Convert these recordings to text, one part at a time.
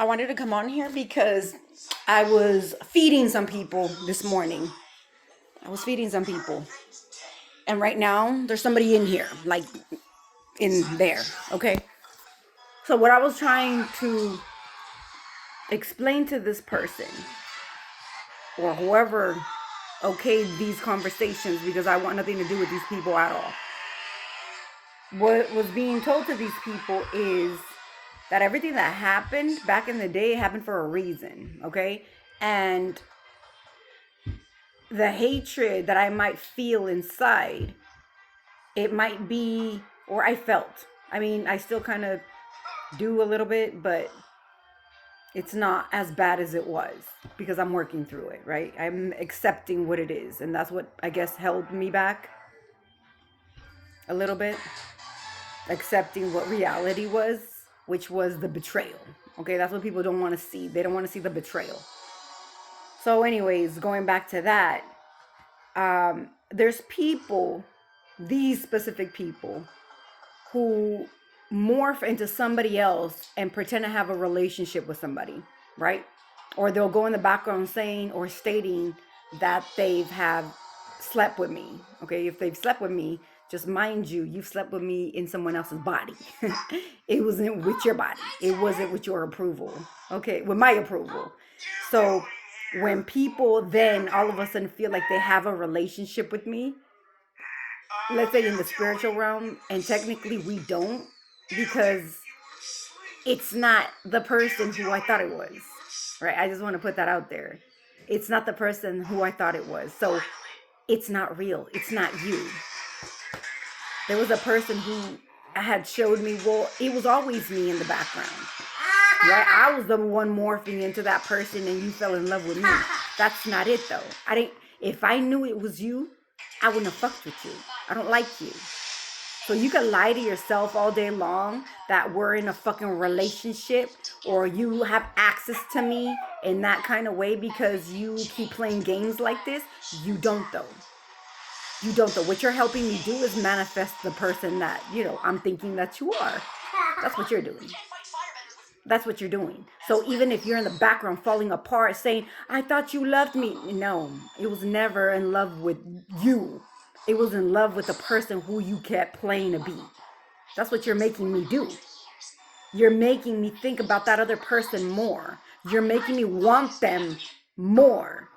I wanted to come on here because I was feeding some people this morning. I was feeding some people. And right now, there's somebody in here, like in there, okay? So, what I was trying to explain to this person or whoever okayed these conversations, because I want nothing to do with these people at all. What was being told to these people is that everything that happened back in the day happened for a reason, okay? And the hatred that I might feel inside, it might be, or I felt. I mean, I still kind of do a little bit, but it's not as bad as it was because I'm working through it, right? I'm accepting what it is. And that's what I guess held me back a little bit. Accepting what reality was, which was the betrayal. Okay, that's what people don't want to see. They don't want to see the betrayal. So anyways, going back to that, there's people, these specific people, who morph into somebody else and pretend to have a relationship with somebody, right? Or they'll go in the background saying or stating that they've have slept with me. Okay, if they've slept with me, just mind you, you've slept with me in someone else's body. It wasn't with your body. It wasn't with your approval. Okay, with my approval. So when people then all of a sudden feel like they have a relationship with me, let's say in the spiritual realm, and technically we don't, because it's not the person who I thought it was, right? I just want to put that out there. It's not the person who I thought it was. So it's not real. It's not you. There was a person who had showed me, well, it was always me in the background, right? I was the one morphing into that person and you fell in love with me. That's not it though. If I knew it was you, I wouldn't have fucked with you. I don't like you. So you can lie to yourself all day long that we're in a fucking relationship or you have access to me in that kind of way because you keep playing games like this. You don't though. You don't though. What you're helping me do is manifest the person that, I'm thinking that you are. That's what you're doing. That's what you're doing. So even if you're in the background falling apart saying, I thought you loved me. No, it was never in love with you. It was in love with the person who you kept playing to be. That's what you're making me do. You're making me think about that other person more. You're making me want them more.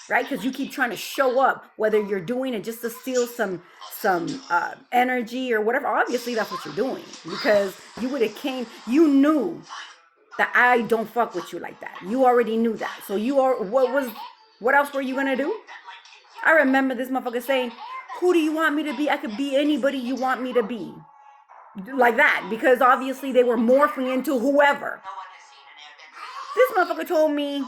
Right? Because you keep trying to show up, whether you're doing it just to steal some energy or whatever. Obviously, that's what you're doing because you knew that I don't fuck with you like that. You already knew that. So what else were you gonna do? I remember this motherfucker saying, who do you want me to be? I could be anybody you want me to be. Like that, because obviously they were morphing into whoever. This motherfucker told me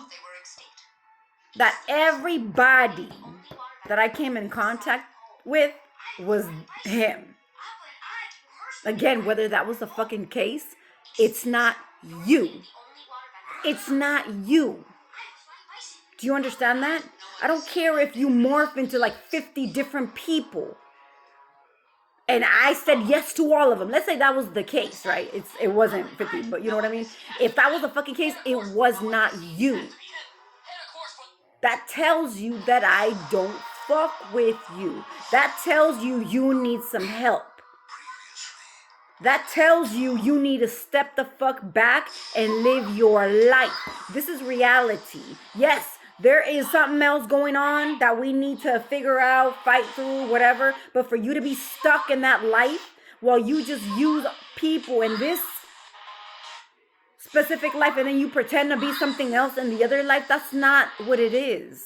that everybody that I came in contact with was him. Again, whether that was the fucking case, it's not you. It's not you. Do you understand that? I don't care if you morph into like 50 different people. And I said yes to all of them. Let's say that was the case, right? It wasn't 50, but you know what I mean? If that was the fucking case, it was not you. That tells you that I don't fuck with you. That tells you you need some help. That tells you you need to step the fuck back and live your life. This is reality. Yes, there is something else going on that we need to figure out, fight through, whatever. But for you to be stuck in that life while you just use people in this specific life and then you pretend to be something else in the other life, that's not what it is.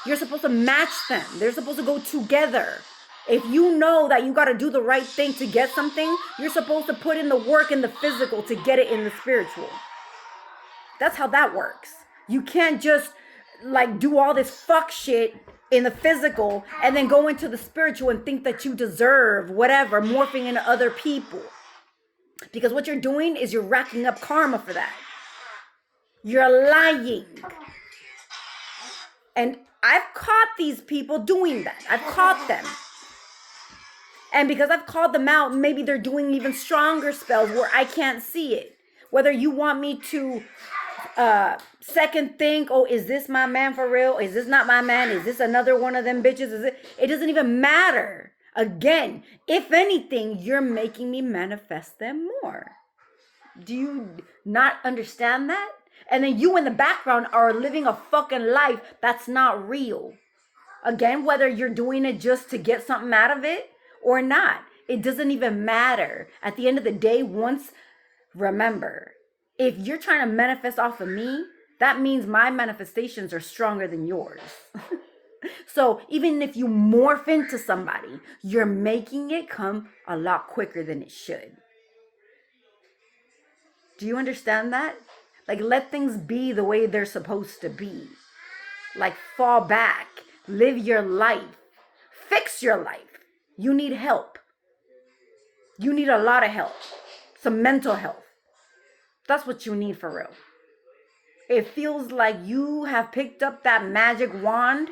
You're supposed to match them. They're supposed to go together. If you know that you got to do the right thing to get something, you're supposed to put in the work in the physical to get it in the spiritual. That's how that works. You can't just like do all this fuck shit in the physical and then go into the spiritual and think that you deserve whatever, morphing into other people. Because what you're doing is you're racking up karma for that. You're lying. And I've caught these people doing that. I've caught them. And because I've called them out, maybe they're doing even stronger spells where I can't see it. Whether you want me to second think, oh, is this my man for real? Is this not my man? Is this another one of them bitches? It doesn't even matter. Again, if anything, you're making me manifest them more. Do you not understand that? And then you in the background are living a fucking life that's not real. Again, whether you're doing it just to get something out of it or not, it doesn't even matter. At the end of the day, remember, if you're trying to manifest off of me, that means my manifestations are stronger than yours. So even if you morph into somebody, you're making it come a lot quicker than it should. Do you understand that? Like, let things be the way they're supposed to be. Like, fall back. Live your life. Fix your life. You need help. You need a lot of help. Some mental health. That's what you need for real. It feels like you have picked up that magic wand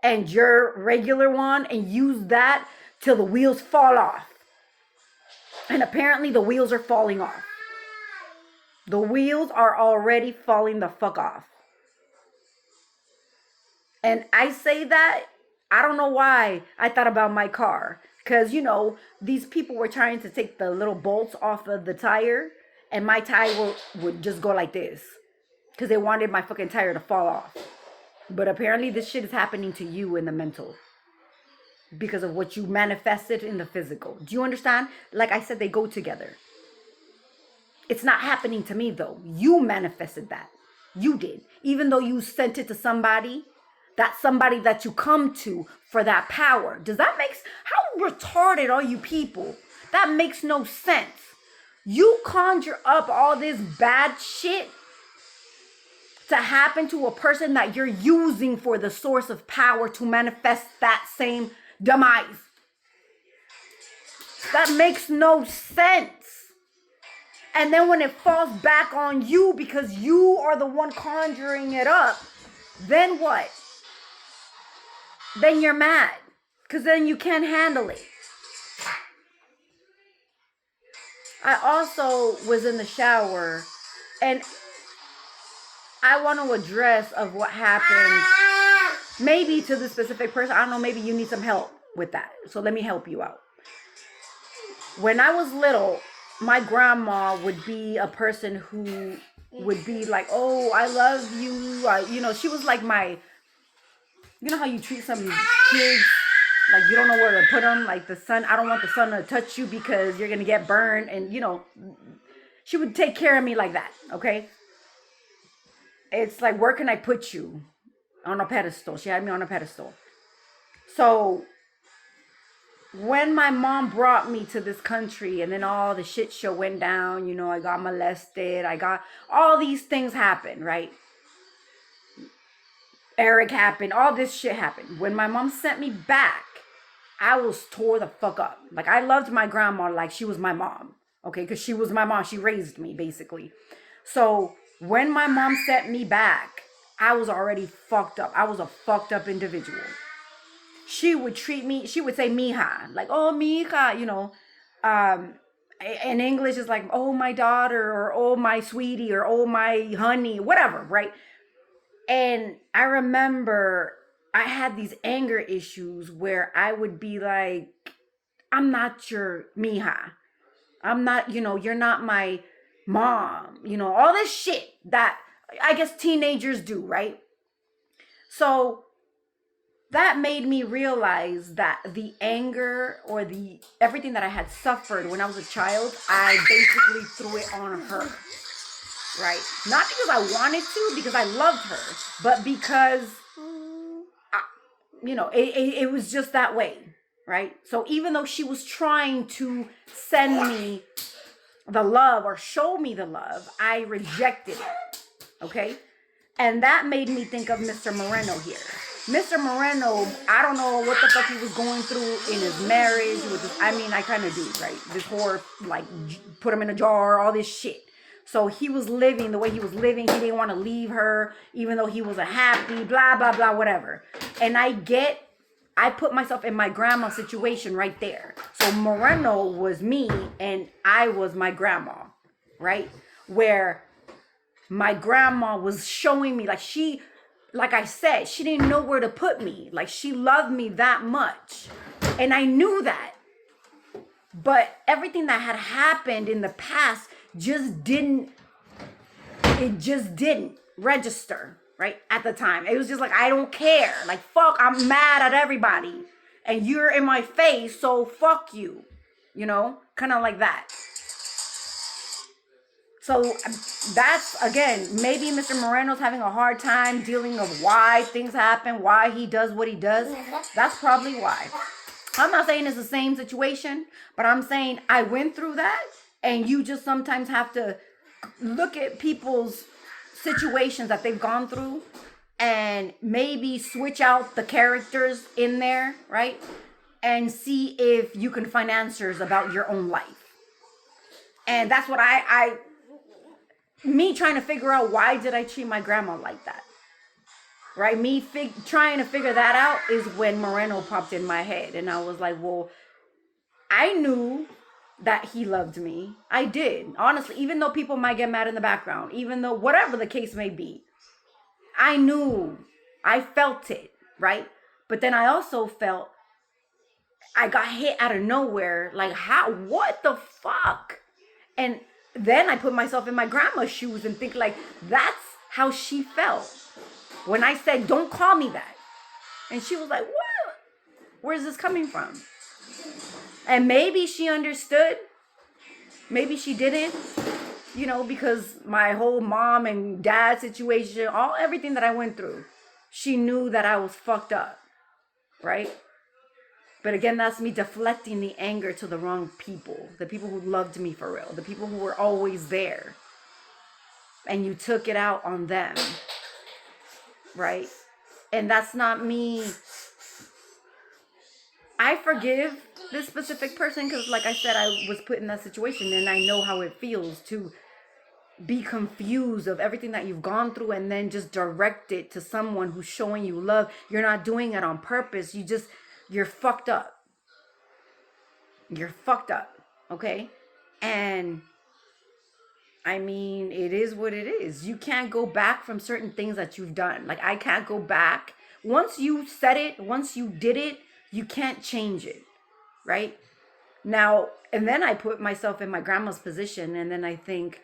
and your regular wand and used that till the wheels fall off. And apparently the wheels are falling off. The wheels are already falling the fuck off. And I say that, I don't know why I thought about my car. Because, these people were trying to take the little bolts off of the tire. And my tire would just go like this. Because they wanted my fucking tire to fall off. But apparently this shit is happening to you in the mental. Because of what you manifested in the physical. Do you understand? Like I said, they go together. It's not happening to me though. You manifested that. You did. Even though you sent it to somebody, that's somebody that you come to for that power. Does that make sense? How retarded are you people? That makes no sense. You conjure up all this bad shit to happen to a person that you're using for the source of power to manifest that same demise. That makes no sense. And then when it falls back on you because you are the one conjuring it up, then what? Then you're mad. Because then you can't handle it. I also was in the shower and I want to address of what happened maybe to the specific person. I don't know, maybe you need some help with that. So let me help you out. When I was little, my grandma would be a person who would be like, oh, I love you. She was like you know how you treat some kids, like you don't know where to put them, like the sun, I don't want the sun to touch you because you're going to get burned. And, she would take care of me like that, okay? It's like, where can I put you? On a pedestal. She had me on a pedestal. So when my mom brought me to this country and then all the shit show went down, I got molested. I got all these things happen, right? Eric happened. All this shit happened. When my mom sent me back, I was tore the fuck up. Like, I loved my grandma like she was my mom. Okay, because she was my mom. She raised me, basically. So when my mom sent me back, I was already fucked up. I was a fucked up individual. She would treat me, she would say mija, like, oh, mija, in English is like, oh, my daughter, or oh, my sweetie, or oh, my honey, whatever, right? And I remember I had these anger issues where I would be like, I'm not your mija. I'm not, you're not my mom, all this shit that I guess teenagers do, right? So that made me realize that the anger or everything that I had suffered when I was a child, I basically threw it on her, right? Not because I wanted to, because I loved her, but because, it was just that way, right? So even though she was trying to send me the love or show me the love, I rejected it, okay? And that made me think of Mr. Moreno here. Mr. Moreno, I don't know what the fuck he was going through in his marriage with this. I mean, I kind of do, right? This whore, like, put him in a jar, all this shit. So he was living the way he was living. He didn't want to leave her, even though he was a happy, blah, blah, blah, whatever. And I put myself in my grandma's situation right there. So Moreno was me and I was my grandma, right? where my grandma was showing me, like I said, she didn't know where to put me. Like, she loved me that much. And I knew that. But everything that had happened in the past just didn't register, right? At the time. It was just like, I don't care. Like, fuck, I'm mad at everybody. And you're in my face, so fuck you. You know? Kind of like that. So that's, again, maybe Mr. Moreno's having a hard time dealing with why things happen, why he does what he does. That's probably why. I'm not saying it's the same situation, but I'm saying I went through that, and you just sometimes have to look at people's situations that they've gone through and maybe switch out the characters in there, right? And see if you can find answers about your own life. And that's what me trying to figure out, why did I treat my grandma like that? Right? Me trying to figure that out is when Moreno popped in my head. And I was like, well, I knew that he loved me. I did. Honestly, even though people might get mad in the background, even though whatever the case may be, I knew. I felt it, right? But then I also felt I got hit out of nowhere. Like, how? What the fuck? And then I put myself in my grandma's shoes and think, like, that's how she felt when I said, don't call me that. And she was like, what? Where's this coming from? And maybe she understood. Maybe she didn't. You know, because my whole mom and dad situation, everything that I went through, she knew that I was fucked up. Right? But again, that's me deflecting the anger to the wrong people. The people who loved me for real. The people who were always there. And you took it out on them. Right? And that's not me. I forgive this specific person because, like I said, I was put in that situation. And I know how it feels to be confused of everything that you've gone through and then just direct it to someone who's showing you love. You're not doing it on purpose. You're fucked up. You're fucked up. Okay? And I mean, it is what it is. You can't go back from certain things that you've done. Like, I can't go back. Once you said it, once you did it, you can't change it. Right? Now, and then I put myself in my grandma's position, and then I think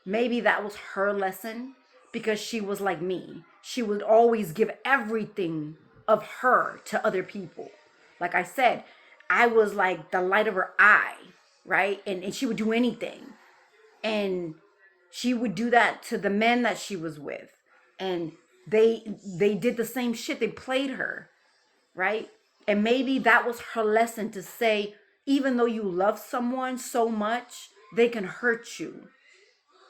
maybe that was her lesson, because she was like me. She would always give everything of her to other people. Like I said, I was like the light of her eye, right? And she would do anything. And she would do that to the men that she was with. And they did the same shit. They played her, right? And maybe that was her lesson, to say, even though you love someone so much, they can hurt you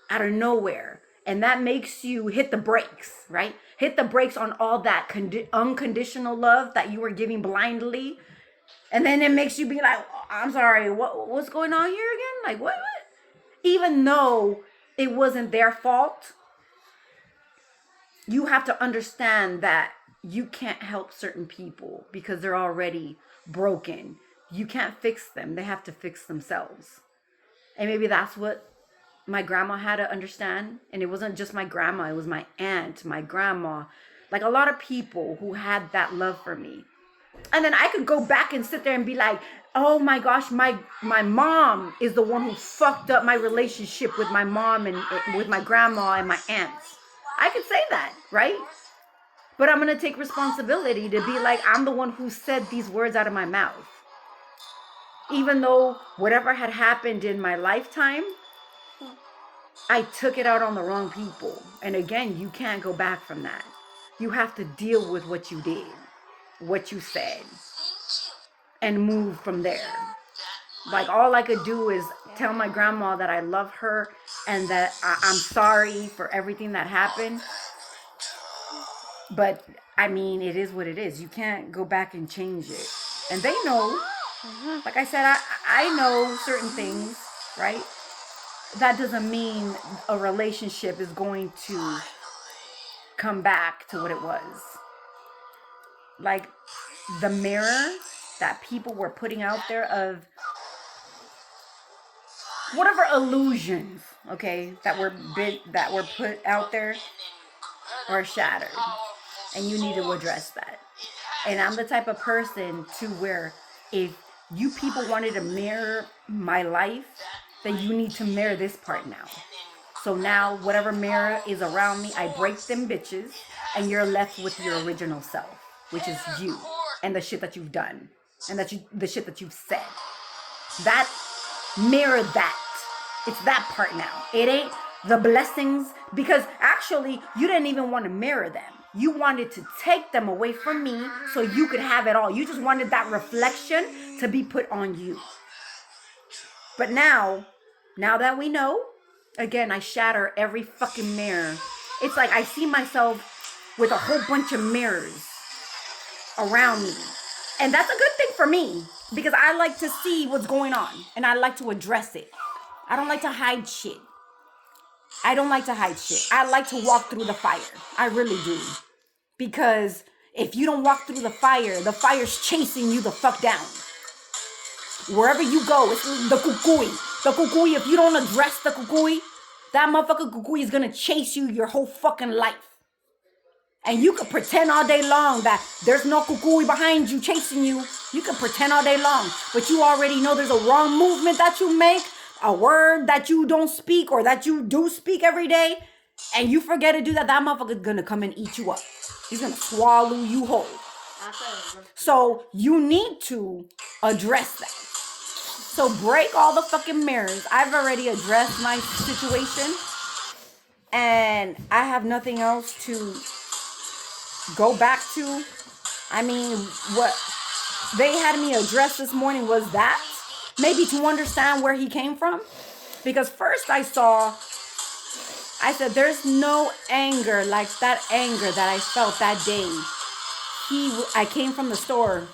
out of nowhere. And that makes you hit the brakes, right? Hit the brakes on all that unconditional love that you were giving blindly. And then it makes you be like, oh, I'm sorry, what's going on here again? Like, what? Even though it wasn't their fault, you have to understand that you can't help certain people because they're already broken. You can't fix them. They have to fix themselves. And maybe that's what my grandma had to understand. And it wasn't just my grandma. It was my aunt, my grandma. Like, a lot of people who had that love for me. And then I could go back and sit there and be like, oh my gosh, my mom is the one who fucked up my relationship with my mom and with my grandma and my aunts. I could say that, right? But I'm going to take responsibility to be like, I'm the one who said these words out of my mouth. Even though whatever had happened in my lifetime, I took it out on the wrong people. And again, you can't go back from that. You have to deal with what you did, what you said, and move from there. Like, all I could do is tell my grandma that I love her and that I'm sorry for everything that happened. But I mean, it is what it is. You can't go back and change it. And they know, like I said, I know certain things, right? That doesn't mean a relationship is going to come back to what it was. Like, the mirror that people were putting out there of whatever illusions, okay, that were put out there are shattered, and you need to address that. And I'm the type of person to where if you people wanted to mirror my life, then you need to mirror this part now. So now whatever mirror is around me, I break them bitches, and you're left with your original self, which is you and the shit that you've done and the shit that you've said. That mirror that. It's that part now. It ain't the blessings, because actually you didn't even want to mirror them. You wanted to take them away from me so you could have it all. You just wanted that reflection to be put on you. But now that we know, again, I shatter every fucking mirror. It's like I see myself with a whole bunch of mirrors around me. And that's a good thing for me, because I like to see what's going on and I like to address it. I don't like to hide shit. I like to walk through the fire. I really do. Because if you don't walk through the fire's chasing you the fuck down. Wherever you go, it's the kukui. The kukui, if you don't address the kukui, that motherfucker kukui is gonna chase you your whole fucking life. And you could pretend all day long that there's no kukui behind you chasing you. You can pretend all day long, but you already know there's a wrong movement that you make, a word that you don't speak or that you do speak every day, and you forget to do that, that motherfucker's gonna come and eat you up. He's gonna swallow you whole. So you need to address that. So break all the fucking mirrors. I've already addressed my situation, and I have nothing else to go back to. I mean, what they had me address this morning was that, maybe to understand where he came from. Because first I said, there's no anger like that anger that I felt that day. I came from the store.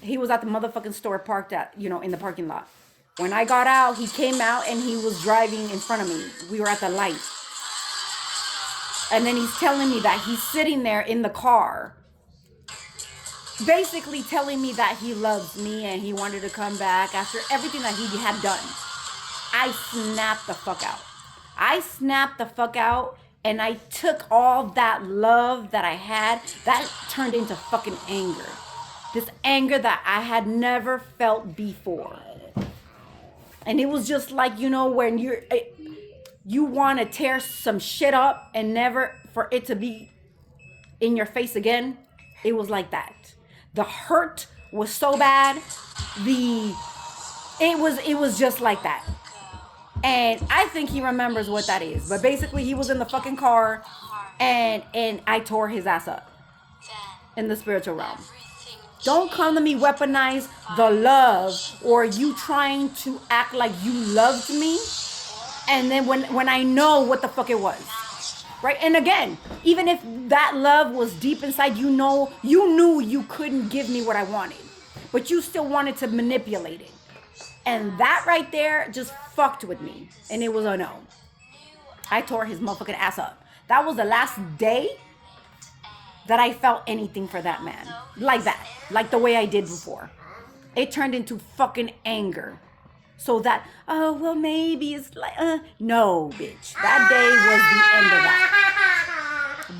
He was at the motherfucking store parked at, in the parking lot. When I got out, he came out and he was driving in front of me. We were at the light. And then he's telling me that he's sitting there in the car, basically telling me that he loves me and he wanted to come back after everything that he had done. I snapped the fuck out. And I took all that love that I had, that turned into fucking anger. This anger that I had never felt before. And it was just like, when you want to tear some shit up and never for it to be in your face again. It was like that. The hurt was so bad. It was just like that. And I think he remembers what that is. But basically he was in the fucking car and I tore his ass up in the spiritual realm. Don't come to me weaponize the love or you trying to act like you loved me. And then when I know what the fuck it was. Right? And again, even if that love was deep inside, you knew you couldn't give me what I wanted. But you still wanted to manipulate it. And that right there just fucked with me. And it was a no. I tore his motherfucking ass up. That was the last day that I felt anything for that man. Like that. Like the way I did before. It turned into fucking anger. So that, maybe it's like, no, bitch. That day was the end of that.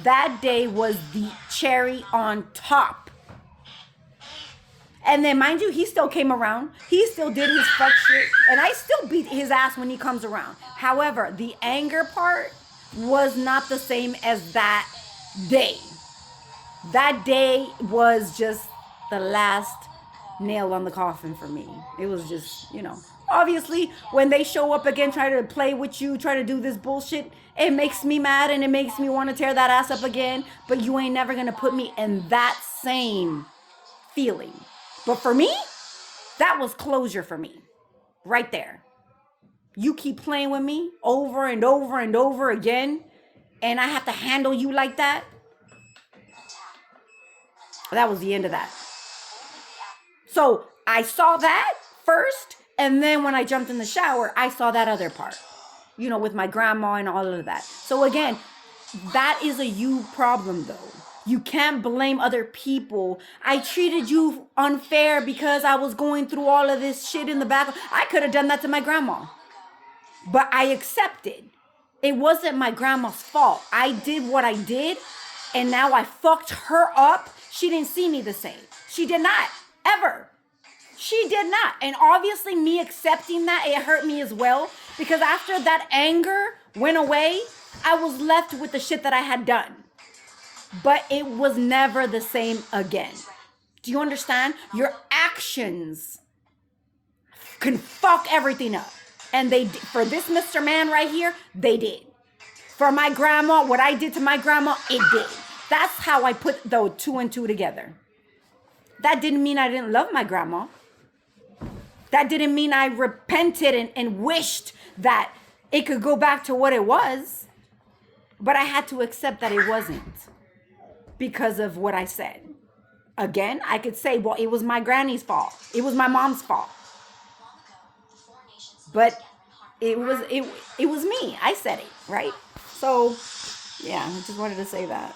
That day was the cherry on top. And then, mind you, he still came around. He still did his fuck shit. And I still beat his ass when he comes around. However, the anger part was not the same as that day. That day was just the last nail on the coffin for me. It was just, Obviously, when they show up again, try to play with you, try to do this bullshit, it makes me mad and it makes me want to tear that ass up again. But you ain't never going to put me in that same feeling. But for me, that was closure for me. Right there. You keep playing with me over and over and over again, and I have to handle you like that. That was the end of that. So I saw that first, and then when I jumped in the shower, I saw that other part. With my grandma and all of that. So again, that is a you problem though. You can't blame other people. I treated you unfair because I was going through all of this shit in the back. I could have done that to my grandma. But I accepted. It wasn't my grandma's fault. I did what I did, and now I fucked her up. She didn't see me the same. She did not, ever. She did not. And obviously, me accepting that, it hurt me as well. Because after that anger went away, I was left with the shit that I had done. But it was never the same again. Do you understand? Your actions can fuck everything up. And they, for this Mr. Man right here, they did. For my grandma, what I did to my grandma, it did. That's how I put the 2 and 2 together. That didn't mean I didn't love my grandma. That didn't mean I repented and wished that it could go back to what it was. But I had to accept that it wasn't because of what I said. Again, I could say, well, it was my granny's fault. It was my mom's fault. But it was me. I said it, right? So, yeah, I just wanted to say that.